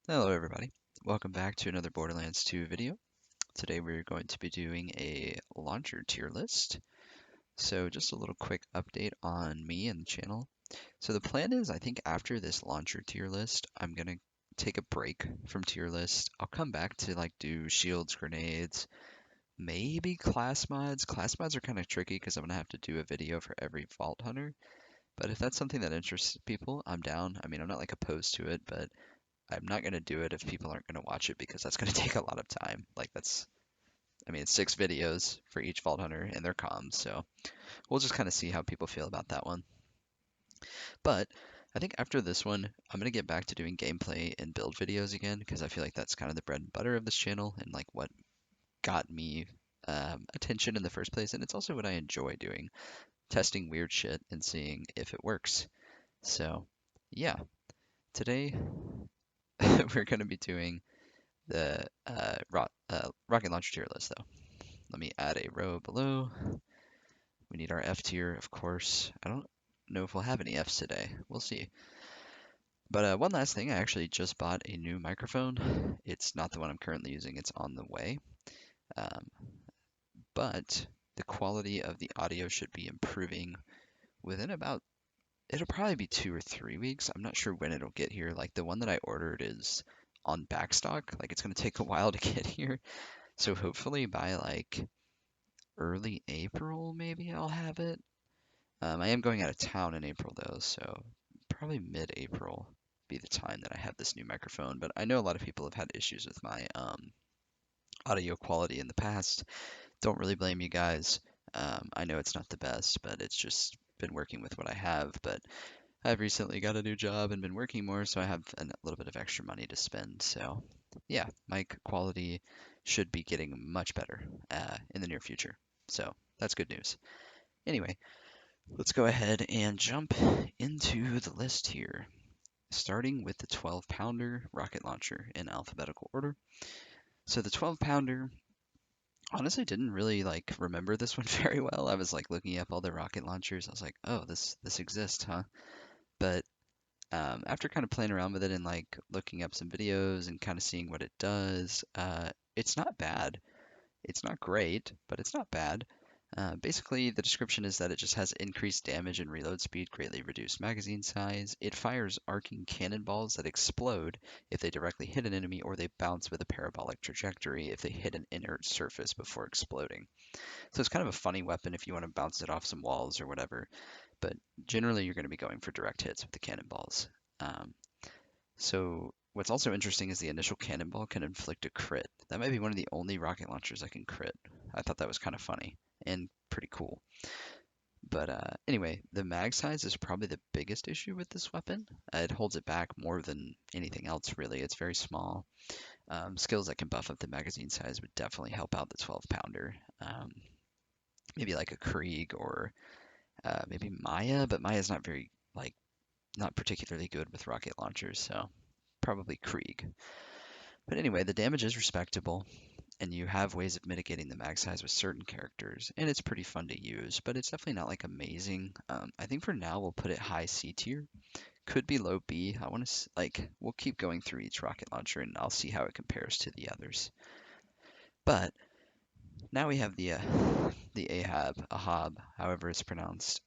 Hello everybody, welcome back to another Borderlands 2 video. Today we're going to be doing a launcher tier list. So just a little quick update on me and the channel. So the plan is I think after this launcher tier list, I'm going to take a break from tier list. I'll come back to like do shields, grenades, maybe class mods. Class mods are kind of tricky because I'm going to have to do a video for every Vault Hunter. But if that's something that interests people, I'm down. I mean, I'm not like opposed to it, but I'm not going to do it if people aren't going to watch it because that's going to take a lot of time. Like I mean, it's 6 videos for each Vault Hunter and their comms, so we'll just kind of see how people feel about that one. But I think after this one, I'm going to get back to doing gameplay and build videos again because I feel like that's kind of the bread and butter of this channel and like what got me attention in the first place. And it's also what I enjoy doing, testing weird shit and seeing if it works. So yeah, today we're going to be doing the rocket launcher tier list, though. Let me add a row below. We need our F tier, of course. I don't know if we'll have any Fs today. We'll see. But one last thing, I actually just bought a new microphone. It's not the one I'm currently using. It's on the way. Um, but the quality of the audio should be improving within about, it'll probably be 2 or 3 weeks. I'm not sure when it'll get here. Like the one that I ordered is on backstock. Like it's going to take a while to get here. So hopefully by like early April, maybe I'll have it. I am going out of town in April though, so probably mid-April be the time that I have this new microphone. But I know a lot of people have had issues with my audio quality in the past. Don't really blame you guys. I know it's not the best, but it's just been working with what I have. But I've recently got a new job and been working more, so I have a little bit of extra money to spend. So yeah, mic quality should be getting much better in the near future. So that's good news. Anyway, let's go ahead and jump into the list here, starting with the 12 pounder rocket launcher in alphabetical order. So the 12 pounder, honestly didn't really like remember this one very well. I was like looking up all the rocket launchers. I was like, oh, this exists, huh? But after kind of playing around with it and like looking up some videos and kind of seeing what it does, it's not bad. It's not great, but it's not bad. Basically, the description is that it just has increased damage and reload speed, greatly reduced magazine size. It fires arcing cannonballs that explode if they directly hit an enemy, or they bounce with a parabolic trajectory if they hit an inert surface before exploding. So it's kind of a funny weapon if you want to bounce it off some walls or whatever, but generally you're going to be going for direct hits with the cannonballs. Um, so what's also interesting is the initial cannonball can inflict a crit. That might be one of the only rocket launchers that can crit. I thought that was kind of funny and pretty cool. But anyway, the mag size is probably the biggest issue with this weapon. It holds it back more than anything else, really. It's very small. Skills that can buff up the magazine size would definitely help out the 12 pounder. Maybe like a Krieg or maybe Maya, but Maya's not very, like, not particularly good with rocket launchers, so probably Krieg. But anyway, the damage is respectable, and you have ways of mitigating the mag size with certain characters, and it's pretty fun to use, but it's definitely not like amazing. I think for now we'll put it high C tier. Could be low B. I want to like we'll keep going through each rocket launcher, and I'll see how it compares to the others. But now we have the Ahab, however it's pronounced.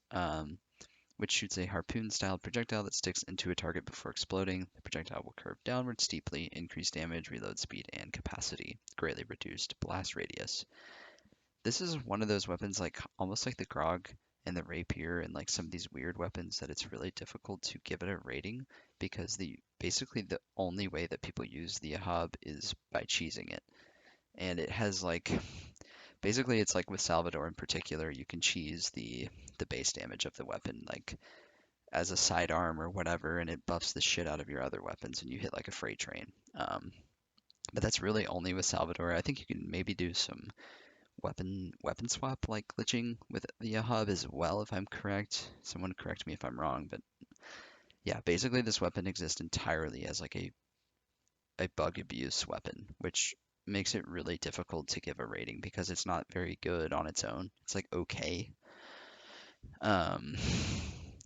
Which shoots a harpoon-styled projectile that sticks into a target before exploding. The projectile will curve downward steeply, increase damage, reload speed, and capacity, greatly reduced blast radius. This is one of those weapons, like almost like the Grog and the Rapier and like some of these weird weapons, that it's really difficult to give it a rating because basically the only way that people use the Ahab is by cheesing it. And it has like basically it's like with Salvador in particular, you can cheese the base damage of the weapon, like as a sidearm or whatever, and it buffs the shit out of your other weapons, and you hit like a freight train. But that's really only with Salvador. I think you can maybe do some weapon swap like glitching with the hub as well, if I'm correct. Someone correct me if I'm wrong, but yeah, basically this weapon exists entirely as like a bug abuse weapon, which makes it really difficult to give a rating because it's not very good on its own. It's like okay. Um,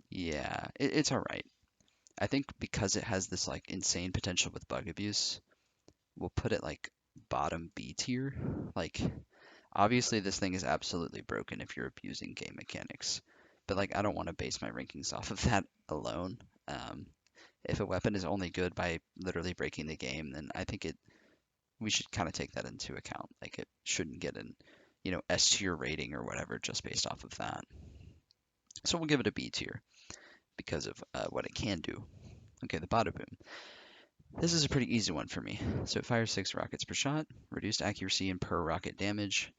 yeah, it's all right. I think because it has this like insane potential with bug abuse, we'll put it like bottom B tier. Like obviously this thing is absolutely broken if you're abusing game mechanics, but like I don't want to base my rankings off of that alone. Um, if a weapon is only good by literally breaking the game, then I think we should kind of take that into account. Like it shouldn't get an, S tier rating or whatever just based off of that. So we'll give it a B tier because of what it can do. Okay, the bada boom. This is a pretty easy one for me. So it fires 6 rockets per shot, reduced accuracy and per rocket damage.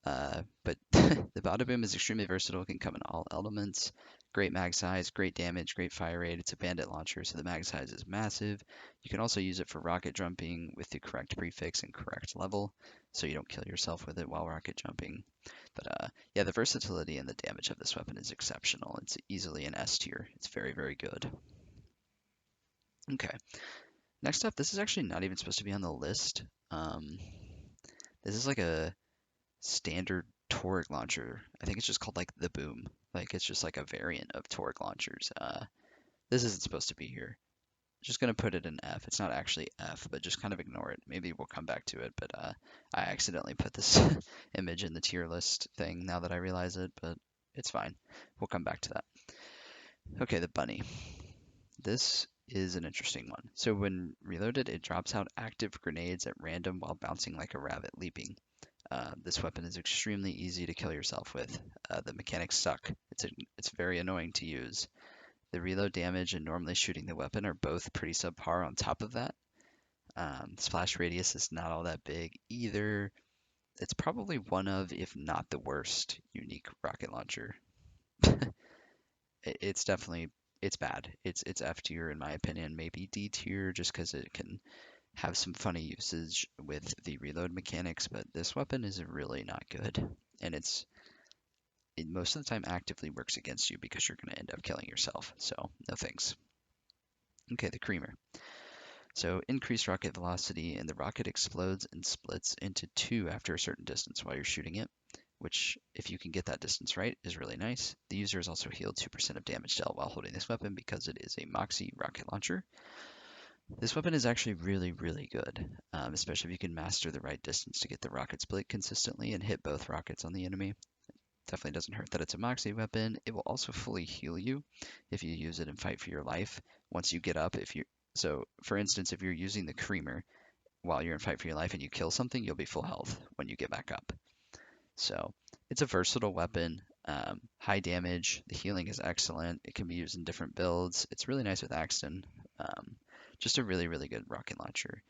But the bada boom is extremely versatile, can come in all elements. Great mag size, great damage, great fire rate. It's a bandit launcher, so the mag size is massive. You can also use it for rocket jumping with the correct prefix and correct level, so you don't kill yourself with it while rocket jumping. But yeah, the versatility and the damage of this weapon is exceptional. It's easily an S tier. It's very, very good. Okay, next up, this is actually not even supposed to be on the list. This is like a standard Torgue launcher. I think it's just called like the Boom. Like it's just like a variant of Torgue launchers. This isn't supposed to be here. Just gonna put it in F. It's not actually F, but just kind of ignore it. Maybe we'll come back to it, but I accidentally put this image in the tier list thing now that I realize it, but it's fine. We'll come back to that. Okay, the bunny. This is an interesting one. So when reloaded, it drops out active grenades at random while bouncing like a rabbit leaping. This weapon is extremely easy to kill yourself with. The mechanics suck. It's very annoying to use. The reload damage and normally shooting the weapon are both pretty subpar on top of that. Splash radius is not all that big either. It's probably one of, if not the worst, unique rocket launcher. It's definitely it's bad. It's F tier in my opinion, maybe D tier just because it can have some funny usage with the reload mechanics, but this weapon is really not good. And it most of the time actively works against you because you're going to end up killing yourself. So no thanks. Okay, the creamer. So increased rocket velocity, and the rocket explodes and splits into two after a certain distance while you're shooting it, which, if you can get that distance right, is really nice. The user is also healed 2% of damage dealt while holding this weapon because it is a Moxie rocket launcher. This weapon is actually really, really good, especially if you can master the right distance to get the rocket split consistently and hit both rockets on the enemy. Definitely doesn't hurt that it's a Moxie weapon. It will also fully heal you if you use it and fight for your life. Once you get up, so for instance, if you're using the creamer while you're in fight for your life and you kill something, you'll be full health when you get back up. So it's a versatile weapon, high damage. The healing is excellent. It can be used in different builds. It's really nice with Axton. Just a really, really good rocket launcher.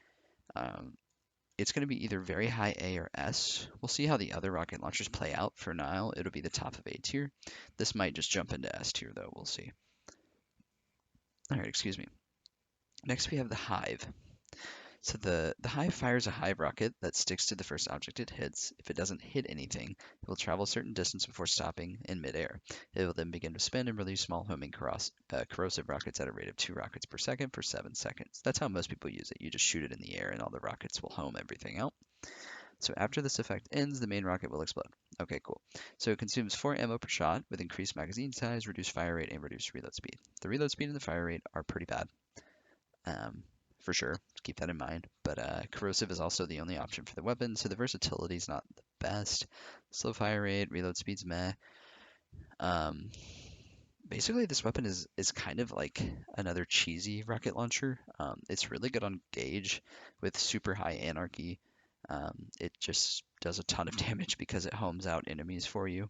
It's going to be either very high A or S. We'll see how the other rocket launchers play out. For now, it'll be the top of A tier. This might just jump into S tier, though. We'll see. All right, excuse me. Next, we have the Hive. So the Hive fires a Hive rocket that sticks to the first object it hits. If it doesn't hit anything, it will travel a certain distance before stopping in midair. It will then begin to spin and release small homing corrosive rockets at a rate of 2 rockets per second for 7 seconds. That's how most people use it. You just shoot it in the air and all the rockets will home everything out. So after this effect ends, the main rocket will explode. Okay, cool. So it consumes 4 ammo per shot with increased magazine size, reduced fire rate, and reduced reload speed. The reload speed and the fire rate are pretty bad. For sure, keep that in mind. But corrosive is also the only option for the weapon, so the versatility is not the best. Slow fire rate, reload speed's meh. Basically, this weapon is kind of like another cheesy rocket launcher. It's really good on gauge with super high anarchy. It just does a ton of damage because it homes out enemies for you.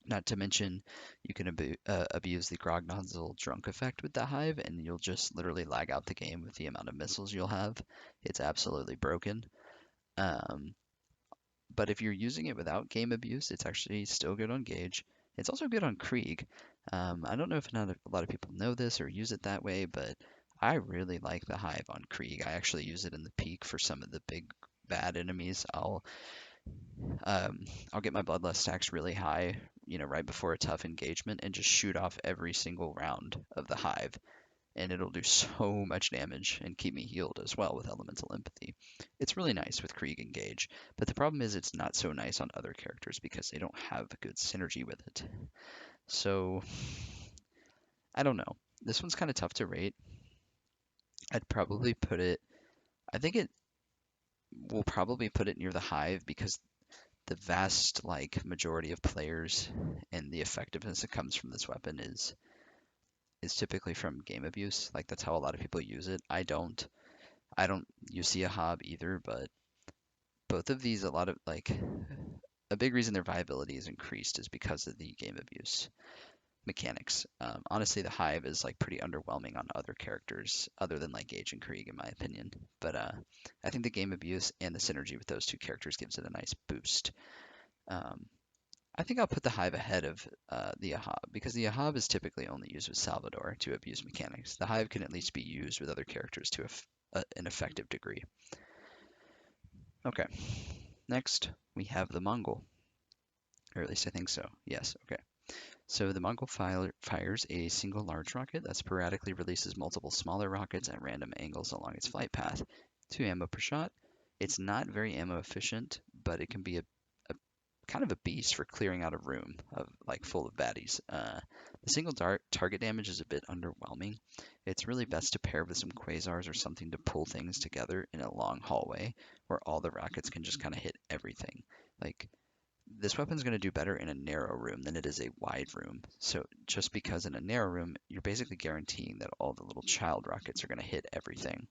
Not to mention, you can abuse the Grog Nozzle drunk effect with the Hive, and you'll just literally lag out the game with the amount of missiles you'll have. It's absolutely broken. But if you're using it without game abuse, it's actually still good on Gauge. It's also good on Krieg. I don't know if not a lot of people know this or use it that way, but I really like the Hive on Krieg. I actually use it in the peak for some of the big bad enemies. I'll get my bloodlust stacks really high, right before a tough engagement and just shoot off every single round of the Hive. And it'll do so much damage and keep me healed as well with Elemental Empathy. It's really nice with Krieg and Gage, but the problem is it's not so nice on other characters because they don't have good synergy with it. So, I don't know. This one's kind of tough to rate. I'd probably put it, I think it will probably put it near the Hive because the vast like majority of players and the effectiveness that comes from this weapon is typically from game abuse. Like that's how a lot of people use it. I don't use a hob either, but both of these a lot of like a big reason their viability is increased is because of the game abuse mechanics. Honestly, the Hive is like pretty underwhelming on other characters other than like Gage and Krieg, in my opinion. But I think the game abuse and the synergy with those two characters gives it a nice boost. Um, I think I'll put the Hive ahead of the Ahab because the Ahab is typically only used with Salvador to abuse mechanics. The Hive can at least be used with other characters to an effective degree. Okay, next we have the Mongol, or at least I think so. Yes, okay. So the Mongol fires a single large rocket that sporadically releases multiple smaller rockets at random angles along its flight path. 2 ammo per shot. It's not very ammo efficient, but it can be a kind of a beast for clearing out a room of like full of baddies. The single target damage is a bit underwhelming. It's really best to pair with some quasars or something to pull things together in a long hallway where all the rockets can just kind of hit everything. Like this weapon's going to do better in a narrow room than it is a wide room. So just because in a narrow room, you're basically guaranteeing that all the little child rockets are going to hit everything.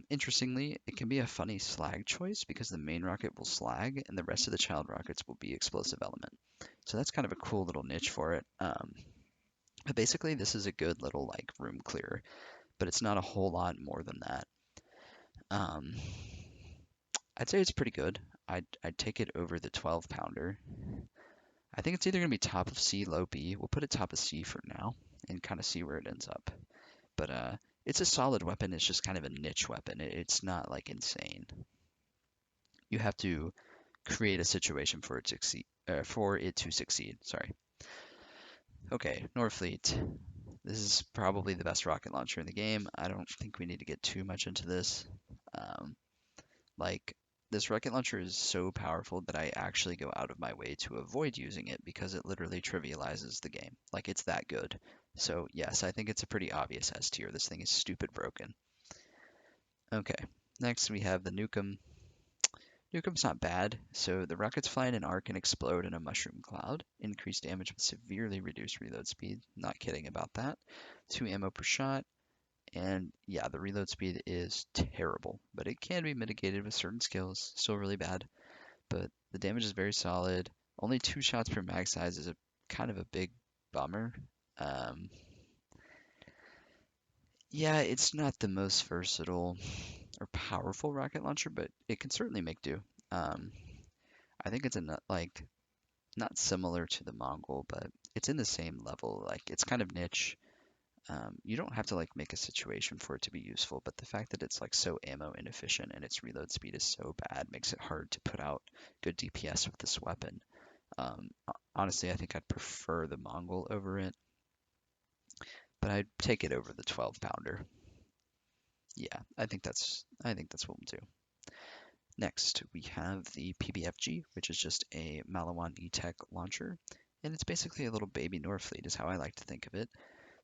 Interestingly, it can be a funny slag choice because the main rocket will slag and the rest of the child rockets will be explosive element. So that's kind of a cool little niche for it. But basically, this is a good little like room clearer, but it's not a whole lot more than that. Um, I'd say it's pretty good. I'd take it over the 12 pounder. I think it's either going to be top of C, low B. We'll put it top of C for now and kind of see where it ends up. But it's a solid weapon. It's just kind of a niche weapon. It's not like insane. You have to create a situation for it to succeed. Sorry. Okay, Norfleet. This is probably the best rocket launcher in the game. I don't think we need to get too much into this. Um, like this rocket launcher is so powerful that I actually go out of my way to avoid using it because it literally trivializes the game. Like it's that good. So yes, I think it's a pretty obvious S tier. This thing is stupid broken. Okay, next we have the Nukem. Nukem's not bad. So the rockets fly in an arc and explode in a mushroom cloud. Increased damage with severely reduced reload speed. Not kidding about that. 2 ammo per shot. And yeah, the reload speed is terrible, but it can be mitigated with certain skills. Still really bad, but the damage is very solid. Only 2 shots per mag size is a kind of a big bummer. Um, yeah, it's not the most versatile or powerful rocket launcher, but it can certainly make do. Um, I think it's like not similar to the Mongol, but it's in the same level. Like it's kind of niche. You don't have to like make a situation for it to be useful, but the fact that it's like so ammo inefficient and its reload speed is so bad makes it hard to put out good DPS with this weapon. Honestly, I think I'd prefer the Mongol over it, but I'd take it over the 12 pounder. Yeah, I think that's what we'll do. Next, we have the PBFG, which is just a Malawan E-Tech launcher, and it's basically a little baby Norfleet is how I like to think of it.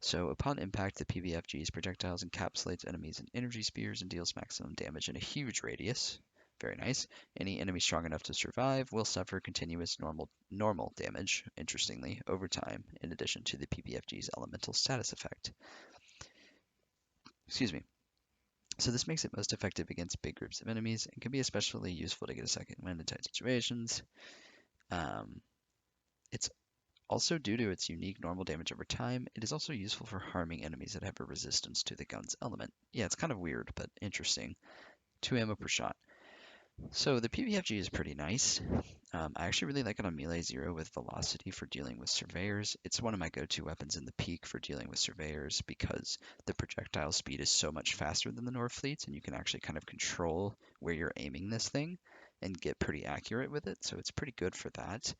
So upon impact, the PBFG's projectiles encapsulates enemies in energy spheres and deals maximum damage in a huge radius. Very nice. Any enemy strong enough to survive will suffer continuous normal damage, interestingly, over time, in addition to the PBFG's elemental status effect. Excuse me. So this makes it most effective against big groups of enemies and can be especially useful to get a second wind in tight situations. Um, it's Also, due to its unique normal damage over time, it is also useful for harming enemies that have a resistance to the gun's element. Yeah, it's kind of weird, but interesting. 2 ammo per shot. So the PVFG is pretty nice. I actually really like it on Melee Zero with Velocity for dealing with Surveyors. It's one of my go-to weapons in the Peak for dealing with Surveyors because the projectile speed is so much faster than the Norfleet's, and you can actually kind of control where you're aiming this thing and get pretty accurate with it, so it's pretty good for that.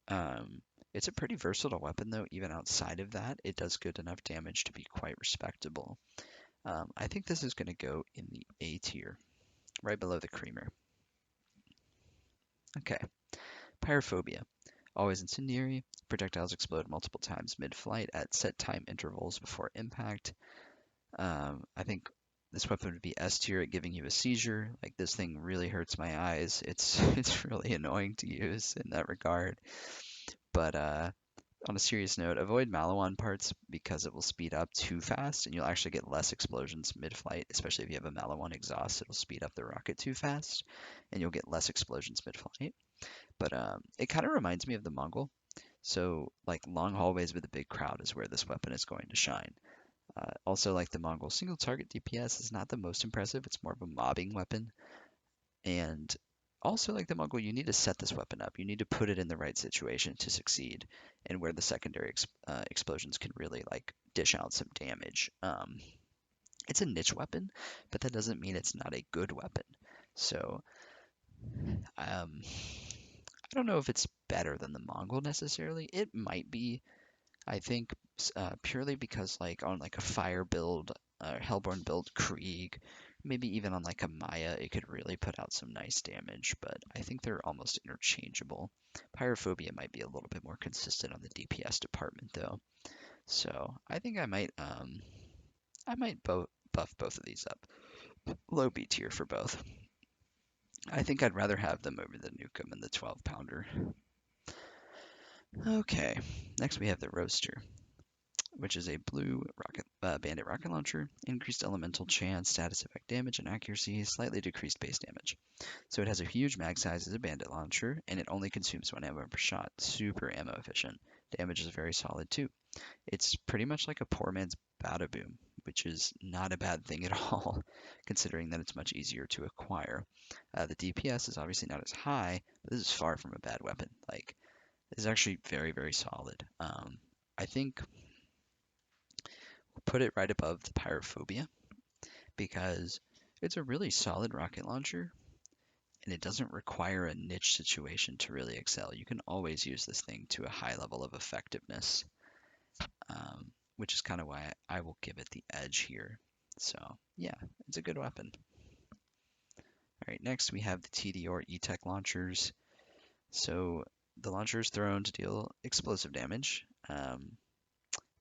Um, it's a pretty versatile weapon, though, even outside of that. It does good enough damage to be quite respectable. I think this is going to go in the A tier, right below the creamer. Okay, Pyrophobia. Always incendiary. Projectiles explode multiple times mid-flight at set time intervals before impact. I think this weapon would be S tier at giving you a seizure. Like this thing really hurts my eyes. It's it's really annoying to use in that regard. But on a serious note, avoid Malawan parts because it will speed up too fast and you'll actually get less explosions mid-flight, especially if you have a Malawan exhaust. It'll speed up the rocket too fast and you'll get less explosions mid-flight. But it kind of reminds me of the Mongol. So like long hallways with a big crowd is where this weapon is going to shine. Also, like the Mongol, single target DPS is not the most impressive. It's more of a mobbing weapon. And also, like the Mongol, you need to set this weapon up. You need to put it in the right situation to succeed, and where the secondary explosions can really like dish out some damage. It's a niche weapon, but that doesn't mean it's not a good weapon. So, I don't know if it's better than the Mongol necessarily. It might be, I think, purely because like on like a fire build, Hellborn build, Krieg, maybe even on like a Maya, it could really put out some nice damage. But I think they're almost interchangeable. Pyrophobia might be a little bit more consistent on the DPS department though. So I think I might buff both of these up. Low B tier for both. I think I'd rather have them over the Nukem and the 12 pounder. Okay, next we have the Roaster, which is a blue bandit rocket launcher, increased elemental chance, status effect damage, and accuracy, slightly decreased base damage. So it has a huge mag size as a bandit launcher, and it only consumes 1 ammo per shot. Super ammo efficient. Damage is very solid too. It's pretty much like a poor man's Bada Boom, which is not a bad thing at all, considering that it's much easier to acquire. The DPS is obviously not as high, but this is far from a bad weapon. Like, this is actually very, very solid. I think put it right above the Pyrophobia because it's a really solid rocket launcher and it doesn't require a niche situation to really excel. You can always use this thing to a high level of effectiveness, which is kind of why I will give it the edge here. So yeah, it's a good weapon. All right, next we have the TLDR E-Tech launchers. So the launcher is thrown to deal explosive damage.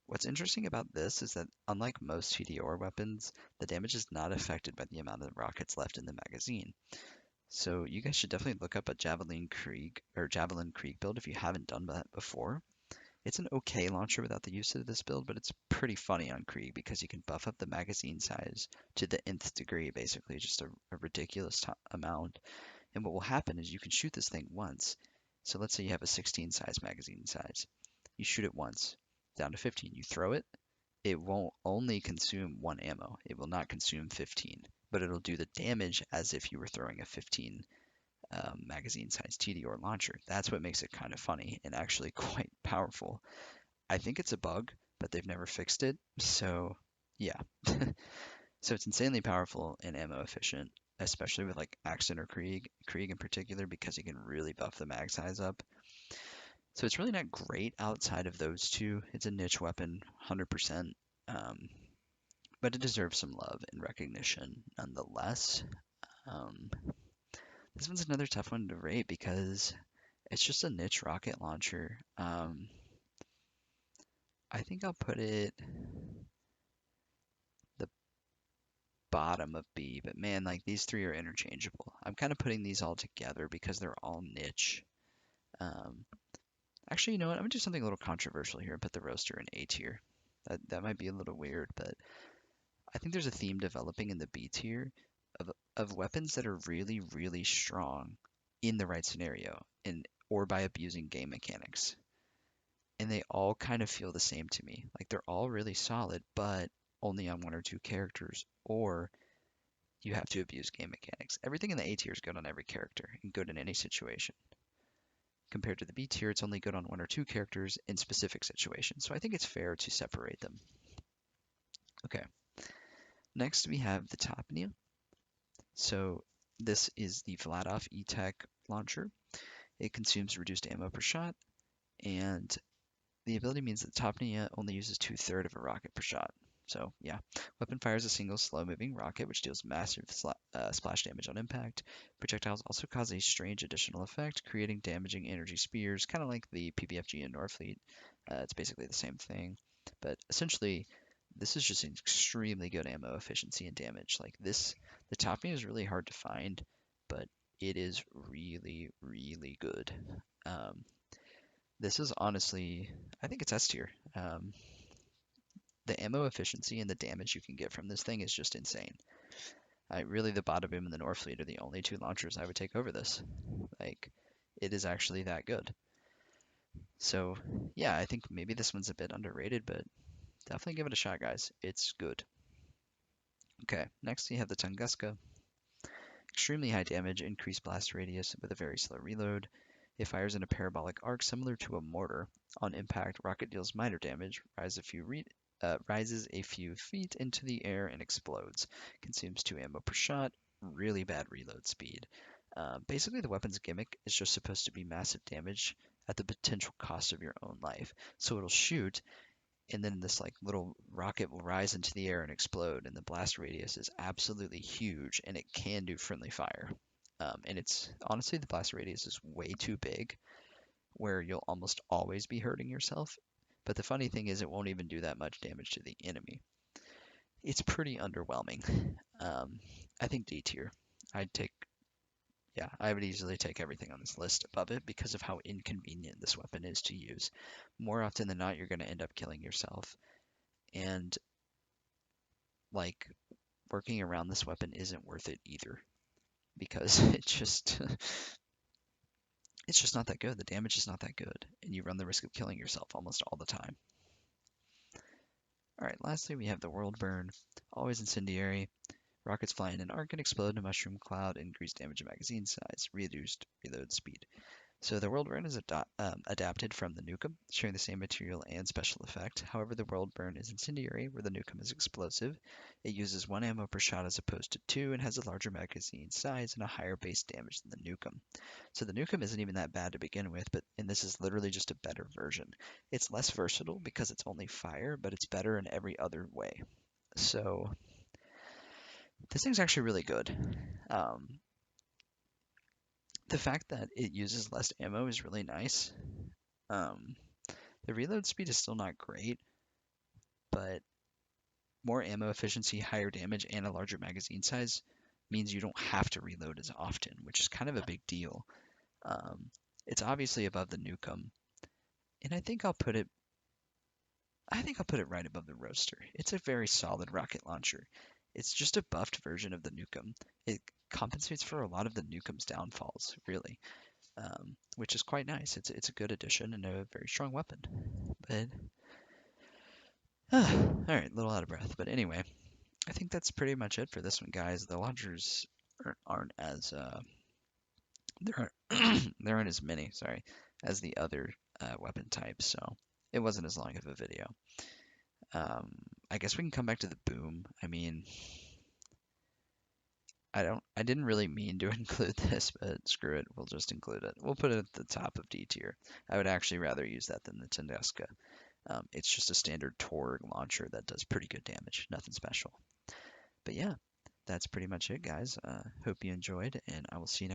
What's interesting about this is that unlike most TDR weapons, the damage is not affected by the amount of rockets left in the magazine. So you guys should definitely look up a Javelin Krieg build if you haven't done that before. It's an okay launcher without the use of this build, but it's pretty funny on Krieg because you can buff up the magazine size to the nth degree, basically just a ridiculous amount. And what will happen is you can shoot this thing once. So let's say you have a 16 size magazine size. You shoot it once, down to 15. You throw it, it won't only consume 1 ammo. It will not consume 15, but it'll do the damage as if you were throwing a 15 magazine size TDR launcher. That's what makes it kind of funny and actually quite powerful. I think it's a bug, but they've never fixed it. So yeah. So it's insanely powerful and ammo efficient, especially with like Accent or Krieg in particular, because you can really buff the mag size up. So it's really not great outside of those two. It's a niche weapon, 100%, but it deserves some love and recognition nonetheless. Um, this one's another tough one to rate because it's just a niche rocket launcher. I think I'll put it the bottom of B, but man, like these three are interchangeable. I'm kind of putting these all together because they're all niche. Um, Actually, you know what? I'm gonna do something a little controversial here and put the roaster in A tier. That might be a little weird, but I think there's a theme developing in the B tier of weapons that are really, really strong in the right scenario and or by abusing game mechanics. And they all kind of feel the same to me. Like they're all really solid, but only on 1 or 2 characters, or you have to abuse game mechanics. Everything in the A tier is good on every character and good in any situation. Compared to the B tier, it's only good on 1 or 2 characters in specific situations. So I think it's fair to separate them. Okay. Next we have the Topnia. So this is the Vladov E-Tech launcher. It consumes reduced ammo per shot, and the ability means that Topnia only uses 2/3 of a rocket per shot. So yeah, weapon fires a single slow-moving rocket, which deals massive splash damage on impact. Projectiles also cause a strange additional effect, creating damaging energy spears, kind of like the PBFG in Norfleet. It's basically the same thing, but essentially, this is just an extremely good ammo efficiency and damage. Like this, the topping is really hard to find, but it is really, really good. Um, this is honestly, I think it's S tier. The ammo efficiency and the damage you can get from this thing is just insane. Really, the Bada Boom and the Norfleet are the only two launchers I would take over this. Like, it is actually that good. So, yeah, I think maybe this one's a bit underrated, but definitely give it a shot, guys. It's good. Okay, next we have the Tunguska. Extremely high damage, increased blast radius with a very slow reload. It fires in a parabolic arc similar to a mortar. On impact, rocket deals minor damage, rises a few feet into the air and explodes. Consumes 2 ammo per shot. Really bad reload speed. Basically, the weapon's gimmick is just supposed to be massive damage at the potential cost of your own life. So it'll shoot, and then this like little rocket will rise into the air and explode, and the blast radius is absolutely huge, and it can do friendly fire. And it's honestly the blast radius is way too big, where you'll almost always be hurting yourself. But the funny thing is, it won't even do that much damage to the enemy. It's pretty underwhelming. I think D tier. I'd take, yeah, I would easily take everything on this list above it because of how inconvenient this weapon is to use. More often than not, you're going to end up killing yourself. And like working around this weapon isn't worth it either because it's just not that good. The damage is not that good, and you run the risk of killing yourself almost all the time. All right, lastly we have the World Burn, always incendiary. Rockets fly in an arc and explode in a mushroom cloud, increased damage and magazine size, reduced reload speed. So the World Burn is adapted from the Nukem, sharing the same material and special effect. However, the World Burn is incendiary, where the Nukem is explosive. It uses 1 ammo per shot as opposed to 2, and has a larger magazine size and a higher base damage than the Nukem. So the Nukem isn't even that bad to begin with, and this is literally just a better version. It's less versatile because it's only fire, but it's better in every other way. So this thing's actually really good. Um, the fact that it uses less ammo is really nice. Um, the reload speed is still not great, but more ammo efficiency, higher damage, and a larger magazine size means you don't have to reload as often, which is kind of a big deal. Um, it's obviously above the Nukem, and I think I'll put it right above the Roaster. It's a very solid rocket launcher. It's just a buffed version of the Nukem. It compensates for a lot of the Nukem's downfalls, really, which is quite nice. It's a good addition and a very strong weapon. But all right, a little out of breath. But anyway, I think that's pretty much it for this one, guys. The launchers aren't as there aren't there aren't as many, sorry, as the other weapon types, so it wasn't as long of a video. Um, I guess we can come back to the boom. I mean, I didn't really mean to include this, but screw it, we'll just include it. We'll put it at the top of D tier. I would actually rather use that than the Tunguska. It's just a standard Torg launcher that does pretty good damage, nothing special. But yeah, that's pretty much it, guys. Hope you enjoyed, and I will see you next